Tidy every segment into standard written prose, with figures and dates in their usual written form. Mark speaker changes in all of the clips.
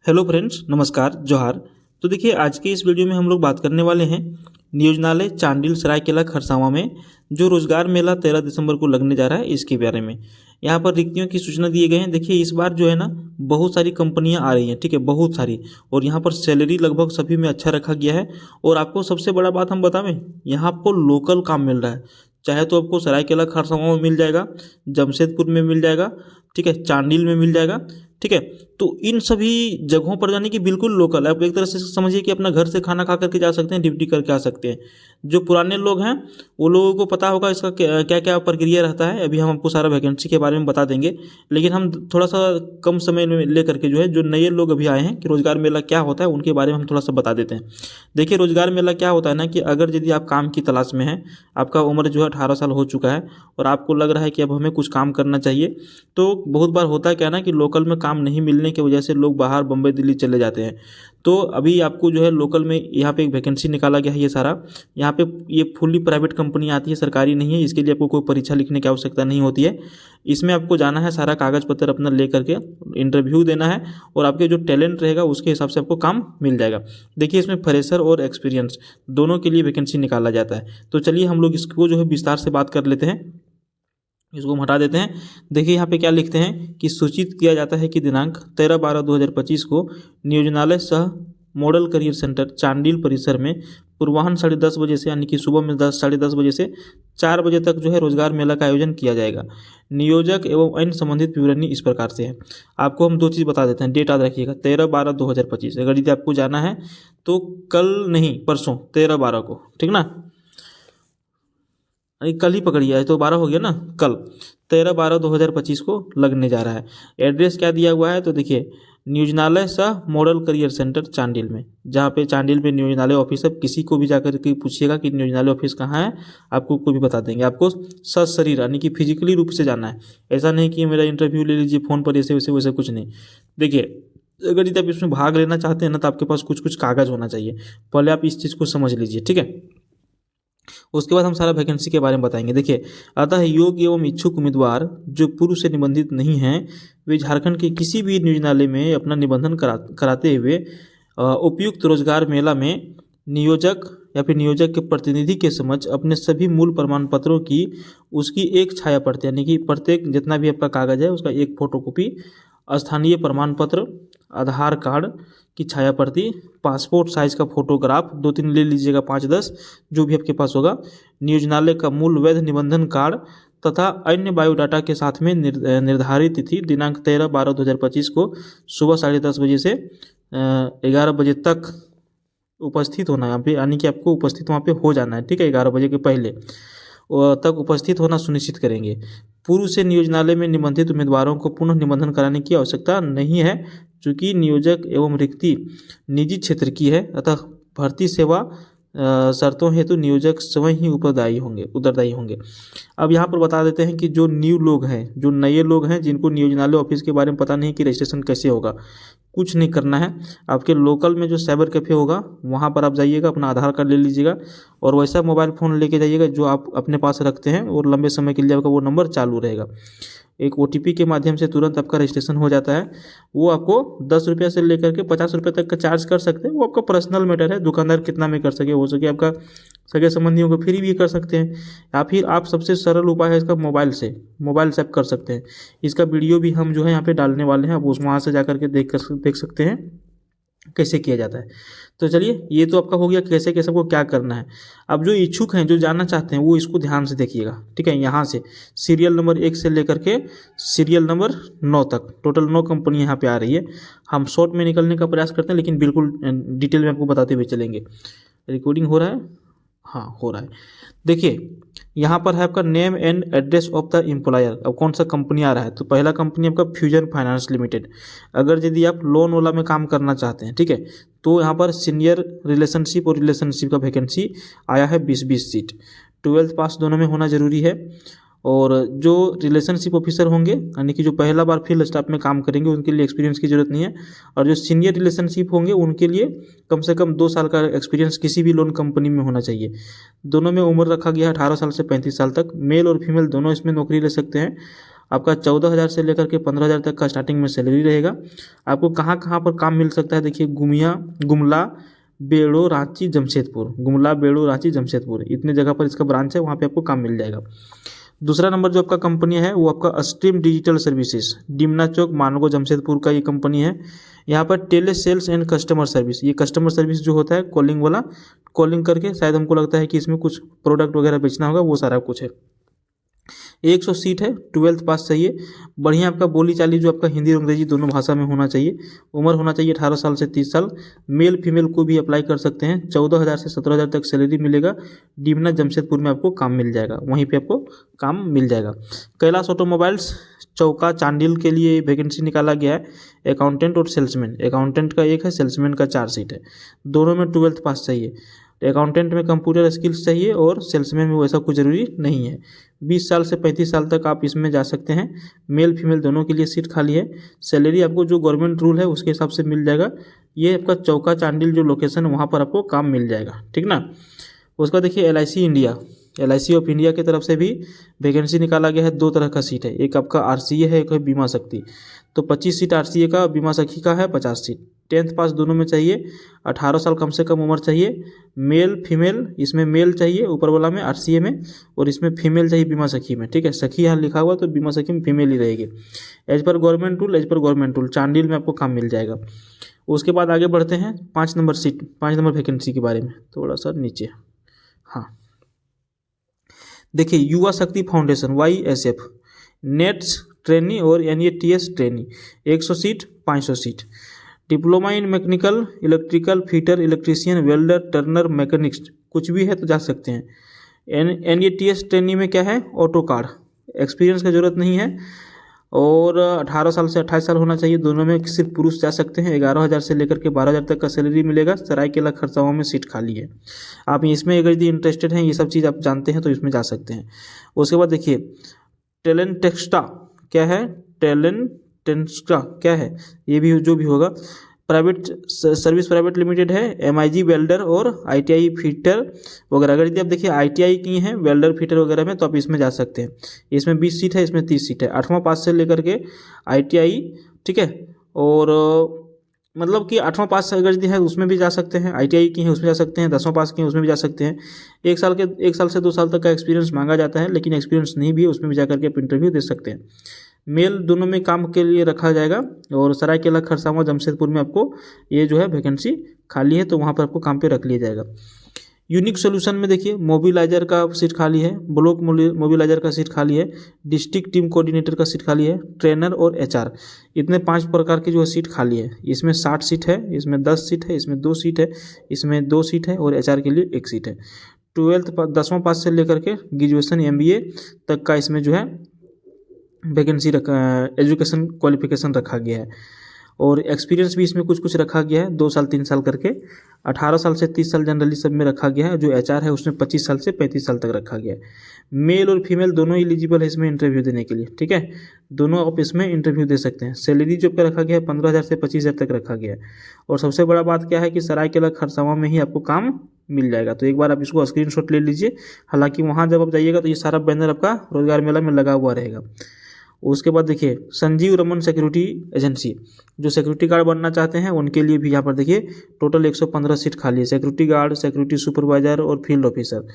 Speaker 1: Hello friends, नमस्कार, जोहार। तो देखिए, आज के इस वीडियो में हम लोग बात करने वाले हैं नियोजनालय चांडिल सरायकेला खरसावां में जो रोजगार मेला 13 दिसंबर को लगने जा रहा है, इसके बारे में। यहाँ पर रिक्तियों की सूचना दिए गए हैं। देखिए, इस बार जो है ना, बहुत सारी कंपनियां आ रही हैं, ठीक है, बहुत सारी। और यहाँ पर सैलरी लगभग सभी में अच्छा रखा गया है। और आपको सबसे बड़ा बात हम बतावें, यहाँ आपको लोकल काम मिल रहा है। चाहे तो आपको सरायकेला खरसावां में मिल जाएगा, जमशेदपुर में मिल जाएगा, ठीक है, चांडिल में मिल जाएगा, ठीक है। तो इन सभी जगहों पर जाने की बिल्कुल लोकल है। आप एक तरह से समझिए कि अपना घर से खाना खा करके जा सकते हैं, ड्यूटी करके आ सकते हैं। जो पुराने लोग हैं वो लोगों को पता होगा इसका क्या क्या प्रक्रिया रहता है। अभी हम आपको सारा वैकेंसी के बारे में बता देंगे, लेकिन हम थोड़ा सा कम समय में ले करके जो है, जो नए लोग अभी आए हैं कि रोजगार मेला क्या होता है, उनके बारे में हम थोड़ा सा बता देते हैं। देखिए, रोजगार मेला क्या होता है ना, कि अगर यदि आप काम की तलाश में हैं, आपका उम्र जो है 18 साल हो चुका है और आपको लग रहा है कि अब हमें कुछ काम करना चाहिए, तो बहुत बार होता है क्या ना, कि लोकल में काम नहीं मिलने की वजह से लोग बाहर बम्बई दिल्ली चले जाते हैं। तो अभी आपको जो है लोकल में यहाँ पे एक वैकेंसी निकाला गया है। ये सारा यहाँ पे ये फुल्ली प्राइवेट कंपनी आती है, सरकारी नहीं है। इसके लिए आपको कोई परीक्षा लिखने की आवश्यकता नहीं होती है। इसमें आपको जाना है, सारा कागज पत्र अपना ले करके इंटरव्यू देना है और आपके जो टैलेंट रहेगा उसके हिसाब से आपको काम मिल जाएगा। देखिए, इसमें फ्रेशर और एक्सपीरियंस दोनों के लिए वैकेंसी निकाला जाता है। तो चलिए हम लोग इसको जो है विस्तार से बात कर लेते हैं। इसको हम हटा देते हैं। देखिए, यहाँ पे क्या लिखते हैं कि सूचित किया जाता है कि दिनांक 13/12/2025 को नियोजनालय सह मॉडल करियर सेंटर चांडिल परिसर में पूर्वाह्न 10:30 बजे से, यानी कि सुबह में 10 साढ़े 10 बजे से 4 बजे तक जो है रोजगार मेला का आयोजन किया जाएगा। नियोजक एवं अन्य संबंधित विवरणी इस प्रकार से है। आपको हम दो चीज़ बता देते हैं, डेट याद रखिएगा, 13/12/2025। अगर यदि आपको जाना है तो कल नहीं, परसों 13/12 को, ठीक ना। अरे कल ही पकड़िए, आज तो 12 हो गया ना। कल 13/12/2025 को लगने जा रहा है। एड्रेस क्या दिया हुआ है, तो देखिए, नियोजनालय सह मॉडल करियर सेंटर चांडिल में, जहाँ पे चांडिल में नियोजनालय ऑफिस है। किसी को भी जाकर के पूछिएगा कि नियोजनालय ऑफिस कहाँ है, आपको कोई भी बता देंगे। आपको सशरीर यानी कि फिजिकली रूप से जाना है। ऐसा नहीं कि मेरा इंटरव्यू ले लीजिए फ़ोन पर, ऐसे वैसे वैसे कुछ नहीं। देखिए, अगर यदि आप इसमें भाग लेना चाहते हैं ना, तो आपके पास कुछ कुछ कागज़ होना चाहिए। पहले आप इस चीज़ को समझ लीजिए, ठीक है। उसके बाद हम सारा वैकेंसी के बारे में बताएंगे। देखिए, अतः योग्य एवं इच्छुक उम्मीदवार जो पूर्व से निबंधित नहीं हैं, वे झारखंड के किसी भी नियोजनालय में अपना निबंधन कराते हुए उपयुक्त रोजगार मेला में नियोजक या फिर नियोजक के प्रतिनिधि के समक्ष अपने सभी मूल प्रमाण पत्रों की उसकी एक छाया प्रति, यानी कि प्रत्येक जितना भी आपका कागज है उसका एक फोटोकॉपी, स्थानीय प्रमाण पत्र, आधार कार्ड की छाया प्रति, पासपोर्ट साइज का फोटोग्राफ 2-3 ले लीजिएगा, 5-10 जो भी आपके पास होगा, नियोजनालय का मूल वैध निबंधन कार्ड तथा अन्य बायोडाटा के साथ में निर्धारित तिथि दिनांक 13/12/2025 को सुबह 10:30 बजे से 11 बजे तक उपस्थित होना है यहाँ पे, यानी कि आपको उपस्थित वहाँ पे हो जाना है, ठीक है। 11 बजे के पहले तक उपस्थित होना सुनिश्चित करेंगे। पूर्व से नियोजनालय में निबंधित उम्मीदवारों को पुनः निबंधन कराने की आवश्यकता नहीं है, चूँकि नियोजक एवं रिक्ति निजी क्षेत्र की है, अतः भर्ती सेवा शर्तों हेतु नियोजक स्वयं ही उत्तरदायी होंगे। अब यहाँ पर बता देते हैं कि जो न्यू लोग हैं, जो नए लोग हैं, जिनको नियोजनालय ऑफिस के बारे में पता नहीं कि रजिस्ट्रेशन कैसे होगा, कुछ नहीं करना है। आपके लोकल में जो साइबर कैफ़े होगा वहाँ पर आप जाइएगा, अपना आधार कार्ड ले लीजिएगा और वैसा मोबाइल फ़ोन लेके जाइएगा जो आप अपने पास रखते हैं, और लंबे समय के लिए आपका वो नंबर चालू रहेगा। एक OTP के माध्यम से तुरंत आपका रजिस्ट्रेशन हो जाता है। वो आपको 10 रुपये से लेकर के 50 रुपये तक का चार्ज कर सकते हैं। वो आपका पर्सनल मैटर है, दुकानदार कितना में कर सके, हो सके आपका सगे संबंधियों को फ्री भी कर सकते हैं, या फिर आप सबसे सरल उपाय है इसका मोबाइल से आप कर सकते हैं। इसका वीडियो भी हम जो है यहाँ पे डालने वाले हैं, आप उस वहाँ से जा करके देख सकते हैं कैसे किया जाता है। तो चलिए, ये तो आपका हो गया कैसे कैसे आपको क्या करना है। अब जो इच्छुक हैं, जो जानना चाहते हैं, वो इसको ध्यान से देखिएगा, ठीक है। यहाँ से सीरियल नंबर 1 से लेकर के सीरियल नंबर 9 तक टोटल 9 कंपनी यहाँ पे आ रही है। हम शॉर्ट में निकलने का प्रयास करते हैं, लेकिन बिल्कुल डिटेल में आपको बताते हुए चलेंगे। रिकॉर्डिंग हो रहा है? हाँ, हो रहा है। देखिए, यहाँ पर है आपका name and address of the employer. अब कौन सा कंपनी आ रहा है, तो पहला कंपनी आपका फ्यूजन फाइनेंस लिमिटेड। अगर यदि आप लोन वाला में काम करना चाहते हैं, ठीक है, तो यहाँ पर सीनियर रिलेशनशिप और रिलेशनशिप का वैकेंसी आया है 20-20 सीट। 12th पास दोनों में होना जरूरी है। और जो रिलेशनशिप ऑफिसर होंगे, यानी कि जो पहला बार फील्ड स्टाफ में काम करेंगे, उनके लिए एक्सपीरियंस की जरूरत नहीं है। और जो सीनियर रिलेशनशिप होंगे उनके लिए कम से कम 2 साल का एक्सपीरियंस किसी भी लोन कंपनी में होना चाहिए। दोनों में उम्र रखा गया है 18 साल से 35 साल तक। मेल और फीमेल दोनों इसमें नौकरी ले सकते हैं। आपका 14,000 से लेकर के 15,000 तक का स्टार्टिंग में सैलरी रहेगा। आपको कहाँ कहाँ पर काम मिल सकता है, देखिए गुमला, बेड़ो, रांची, जमशेदपुर, गुमला, बेड़ो, रांची, जमशेदपुर, इतने जगह पर इसका ब्रांच है, वहाँ पे आपको काम मिल जाएगा। दूसरा नंबर जो आपका कंपनी है वो आपका stream digital services, Dimna Chowk, Mango, Jamshedpur का ये कंपनी है। यहाँ पर tele sales and customer service, ये कस्टमर सर्विस जो होता है कॉलिंग वाला, कॉलिंग करके शायद हमको लगता है कि इसमें कुछ प्रोडक्ट वगैरह बेचना होगा, वो सारा कुछ है। 100 सीट है, 12th पास चाहिए, बढ़िया आपका बोली चाली जो आपका हिंदी और अंग्रेजी दोनों भाषा में होना चाहिए, उम्र होना चाहिए 18 साल से 30 साल, मेल फीमेल को भी अप्लाई कर सकते हैं। 14,000 से 17,000 तक सैलरी मिलेगा। डिमना जमशेदपुर में आपको काम मिल जाएगा, वहीं पे आपको काम मिल जाएगा। कैलाश ऑटोमोबाइल्स चौका चांडिल के लिए वैकेंसी निकाला गया है, अकाउंटेंट और सेल्समैन। अकाउंटेंट का 1 है, सेल्समैन का 4 सीट है, दोनों में 12th पास चाहिए। अकाउंटेंट में कंप्यूटर स्किल्स चाहिए और सेल्समैन में वैसा कुछ ज़रूरी नहीं है। 20 साल से 35 साल तक आप इसमें जा सकते हैं, मेल फीमेल दोनों के लिए सीट खाली है। सैलरी आपको जो गवर्नमेंट रूल है उसके हिसाब से मिल जाएगा। ये आपका चौका चांडिल जो लोकेशन है वहाँ पर आपको काम मिल जाएगा, ठीक ना। उसका देखिए LIC India, LIC of India की तरफ से भी वैकेंसी निकाला गया है। 2 तरह का सीट है, एक आपका RCA है, एक है बीमा शक्ति। तो 25 सीट RCA का, बीमा सखी का है 50 सीट। 10th पास दोनों में चाहिए, 18 साल कम से कम उम्र चाहिए, मेल फीमेल, इसमें मेल चाहिए ऊपर वाला में RCA में, और इसमें फीमेल चाहिए बीमा सखी में, ठीक है। सखी यहाँ लिखा हुआ तो बीमा सखी में फीमेल ही रहेगी। As per government rule Chandil में आपको काम मिल जाएगा। उसके बाद आगे बढ़ते हैं 5 नंबर वैकेंसी के बारे में, थोड़ा सा नीचे। हाँ देखिए, युवा शक्ति फाउंडेशन YSF, नेट्स ट्रेनी और NATS trainee, 100 seat, 500 seat. Diploma in mechanical, electrical, fitter, electrician, welder, Turner, mechanics, कुछ भी है तो जा सकते हैं। NATS ट्रेनी में क्या है, ऑटो कार, एक्सपीरियंस की ज़रूरत नहीं है, और 18 साल से 28 साल होना चाहिए। दोनों में सिर्फ पुरुष जा सकते हैं। 11,000 से लेकर के 12,000 तक का सैलरी मिलेगा। सरायकेला खरसावां में सीट खाली है। आप इसमें अगर यदि इंटरेस्टेड हैं, ये सब चीज़ आप जानते हैं तो इसमें जा सकते हैं। उसके बाद देखिए, टैलेंट टेक्स्टा क्या है, टैलेंट टेक्स्टा क्या है, ये भी जो भी होगा, प्राइवेट सर्विस प्राइवेट लिमिटेड है। MIG वेल्डर और ITI फिटर वगैरह, अगर यदि आप देखिए ITI की हैं वेल्डर फिटर वगैरह में, तो आप इसमें जा सकते हैं। इसमें 20 सीट है, इसमें 30 सीट है। 8वां पास से लेकर के ITI, ठीक है, और मतलब कि 8वां पास अगर यदि है उसमें भी जा सकते हैं, ITI की है उसमें जा सकते हैं, 10वां पास की है उसमें भी जा सकते हैं। 1 साल से 2 साल तक का एक्सपीरियंस मांगा जाता है, लेकिन एक्सपीरियंस नहीं भी है उसमें भी जा करके आप इंटरव्यू दे सकते हैं। मेल दोनों में काम के लिए रखा जाएगा। और सरायकेला खरसावां जमशेदपुर में आपको ये जो है वैकेंसी खाली है, तो वहाँ पर आपको काम पे रख लिया जाएगा। यूनिक सोल्यूशन में देखिए, मोबिलाइजर का सीट खाली है, ब्लॉक मोबिलाइजर का सीट खाली है, डिस्ट्रिक्ट टीम कोऑर्डिनेटर का सीट खाली है, ट्रेनर और HR, इतने 5 प्रकार की जो है सीट खाली है। इसमें 60 सीट है, इसमें 10 सीट है, इसमें 2 सीट है, इसमें 2 सीट है, और HR के लिए 1 सीट है। 10वां पास से लेकर के ग्रेजुएशन MBA तक का इसमें जो है वैकेंसी एजुकेशन क्वालिफिकेशन रखा गया है। और एक्सपीरियंस भी इसमें कुछ रखा गया है, 2 साल 3 साल करके। 18 साल से 30 साल जनरली सब में रखा गया है। जो HR है उसमें 25 साल से 35 साल तक रखा गया है। मेल और फीमेल दोनों एलिजिबल है इसमें इंटरव्यू देने के लिए, ठीक है, दोनों आप इसमें इंटरव्यू दे सकते हैं। सैलरी जो पे रखा गया है 15,000 से 25,000 तक रखा गया है। और सबसे बड़ा बात क्या है कि सरायकेला खरसावां में ही आपको काम मिल जाएगा। तो एक बार आप इसको स्क्रीनशॉट ले लीजिए। हालांकि वहाँ जब आप जाइएगा तो ये सारा बैनर आपका रोजगार मेला में लगा हुआ रहेगा। उसके बाद देखिए, संजीव रमन सिक्योरिटी एजेंसी, जो सिक्योरिटी गार्ड बनना चाहते हैं उनके लिए भी यहाँ पर देखिए टोटल 115 सीट खाली है। सिक्योरिटी गार्ड, सिक्योरिटी सुपरवाइजर और फील्ड ऑफिसर,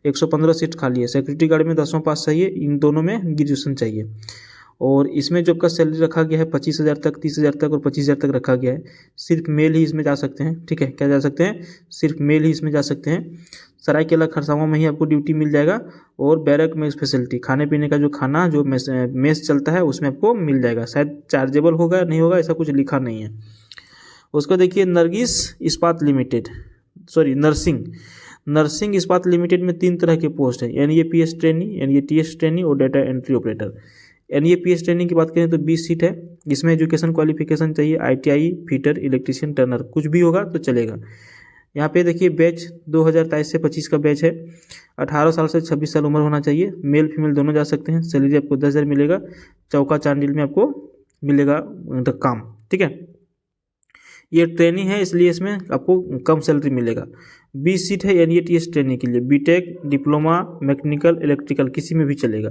Speaker 1: 115 सीट खाली है। सिक्योरिटी गार्ड में 10वां पास चाहिए, इन दोनों में ग्रेजुएशन चाहिए। और इसमें जो आपका सैलरी रखा गया है 25,000 तक, 30,000 तक और 25,000 तक रखा गया है। सिर्फ मेल ही इसमें जा सकते हैं, ठीक है, क्या जा सकते हैं, सिर्फ मेल ही इसमें जा सकते हैं। सरायकेला खरसावां में ही आपको ड्यूटी मिल जाएगा। और बैरक में फैसिलिटी, खाने पीने का जो खाना जो मेस चलता है उसमें आपको मिल जाएगा। शायद चार्जेबल होगा नहीं होगा ऐसा कुछ लिखा नहीं है। उसको देखिए, नर्सिंग इस्पात लिमिटेड में 3 तरह के पोस्ट है, NAPS ट्रेनी, NATS ट्रेनी और data entry operator. NAPS training की बात करें तो 20 सीट है। इसमें एजुकेशन क्वालिफिकेशन चाहिए, ITI, फिटर, इलेक्ट्रीशियन, टर्नर, कुछ भी होगा तो चलेगा। यहाँ पे देखिए, बैच 2023 से 25 का बैच है। 18 साल से 26 साल उम्र होना चाहिए। मेल फीमेल दोनों जा सकते हैं। सैलरी आपको 10,000 मिलेगा। चौका चांडिल में आपको मिलेगा काम, ठीक है। ये ट्रेनिंग है इसलिए इसमें आपको कम सैलरी मिलेगा। 20 सीट है NATS ट्रेनिंग के लिए। BTech, डिप्लोमा, मैकेनिकल, इलेक्ट्रिकल किसी में भी चलेगा।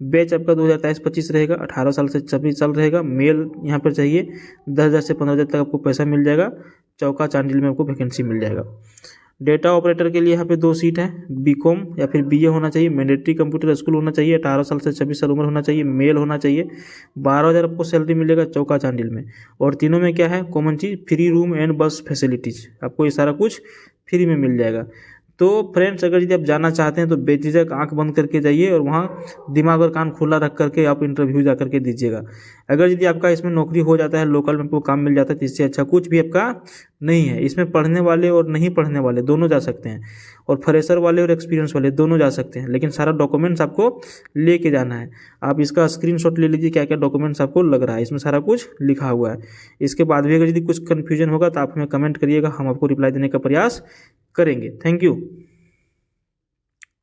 Speaker 1: बैच आपका 2023-25 रहेगा, 18 साल से 26 साल रहेगा। मेल यहाँ पर चाहिए, 10,000 से 15,000 तक आपको पैसा मिल जाएगा। चौका चांडिल में आपको वैकेंसी मिल जाएगा। डेटा ऑपरेटर के लिए यहाँ पे 2 सीट है, बीकॉम या फिर बीए होना चाहिए, मैंडेटरी कंप्यूटर स्कूल होना चाहिए, 18 साल से 26 साल उम्र होना चाहिए, मेल होना चाहिए। 12,000 आपको सैलरी मिलेगा चौका चांडिल में। और तीनों में क्या है common cheese, free room and बस फैसिलिटीज़, आपको ये सारा कुछ फ्री में मिल जाएगा। तो फ्रेंड्स, अगर यदि आप जाना चाहते हैं तो बेझिझक आंख बंद करके जाइए और वहाँ दिमाग और कान खुला रख करके आप इंटरव्यू जा करके दीजिएगा। अगर यदि आपका इसमें नौकरी हो जाता है, लोकल में आपको काम मिल जाता है, तो इससे अच्छा कुछ भी आपका नहीं है। इसमें पढ़ने वाले और नहीं पढ़ने वाले दोनों जा सकते हैं, और फ्रेशर वाले और एक्सपीरियंस वाले दोनों जा सकते हैं, लेकिन सारा डॉक्यूमेंट्स आपको लेके जाना है। आप इसका स्क्रीनशॉट ले लीजिए, क्या क्या डॉक्यूमेंट्स आपको लग रहा है, इसमें सारा कुछ लिखा हुआ है। इसके बाद भी अगर यदि कुछ कन्फ्यूजन होगा तो आप हमें कमेंट करिएगा, हम आपको रिप्लाई देने का प्रयास करेंगे। Thank you.